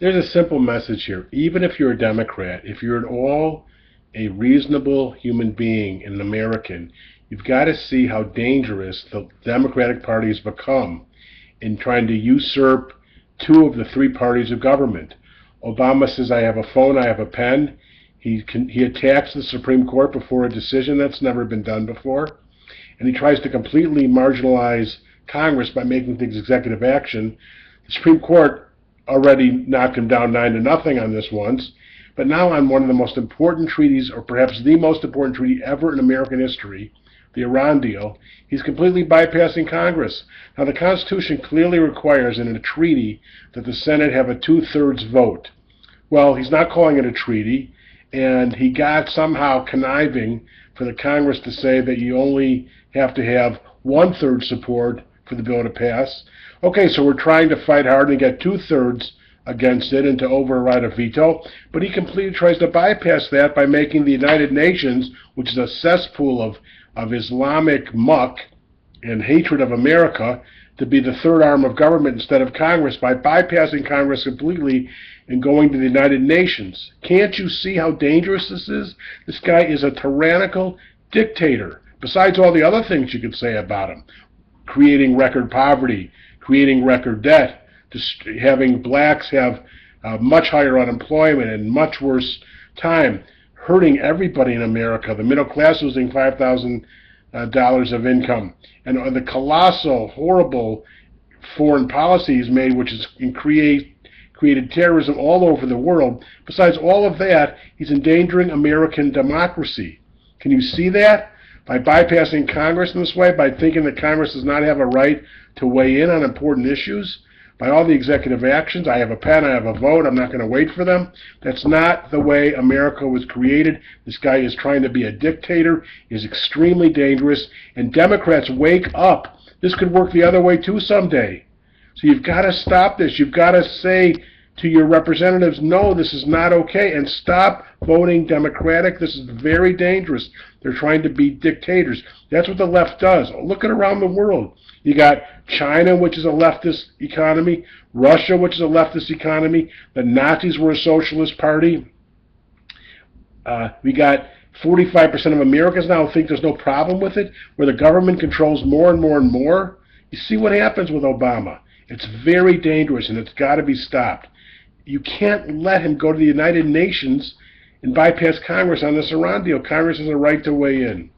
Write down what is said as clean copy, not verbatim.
There's a simple message here. Even if you're a Democrat, if you're at all a reasonable human being and an American, you've got to see how dangerous the Democratic Party has become in trying to usurp two of the three parties of government. Obama says, I have a phone, I have a pen. He attacks the Supreme Court before a decision. That's never been done before. And he tries to completely marginalize Congress by making things executive action. The Supreme Court already knocked him down 9-0 on this once, but now on one of the most important treaties, or perhaps the most important treaty ever in American history, the Iran deal, he's completely bypassing Congress. Now, the Constitution clearly requires in a treaty that the Senate have a 2/3 vote. Well, he's not calling it a treaty, and he got somehow conniving for the Congress to say that you only have to have 1/3 support for the bill to pass. Okay, so we're trying to fight hard and get 2/3 against it and to override a veto, but he completely tries to bypass that by making the United Nations, which is a cesspool of Islamic muck and hatred of America, to be the third arm of government instead of Congress, by bypassing Congress completely and going to the United Nations. Can't you see how dangerous this is? This guy is a tyrannical dictator, besides all the other things you could say about him. Creating record poverty, creating record debt, just having blacks have much higher unemployment and much worse time, hurting everybody in America, the middle class losing $5,000 of income, and the colossal, horrible foreign policy he's made, which has created terrorism all over the world. Besides all of that, he's endangering American democracy. Can you see that? By bypassing Congress in this way, by thinking that Congress does not have a right to weigh in on important issues, by all the executive actions, I have a pen, I have a vote, I'm not going to wait for them. That's not the way America was created. This guy is trying to be a dictator, is extremely dangerous, and Democrats, wake up. This could work the other way too someday. So you've got to stop this. You've got to say to your representatives, no, this is not okay, and stop voting Democratic. This is very dangerous. They're trying to be dictators. That's what the left does. Look at around the world. You got China, which is a leftist economy, Russia, which is a leftist economy. The Nazis were a socialist party. We got 45% of Americans now think there's no problem with it, where the government controls more and more and more. You see what happens with Obama. It's very dangerous, and it's got to be stopped. You can't let him go to the United Nations and bypass Congress on this Iran deal. Congress has a right to weigh in.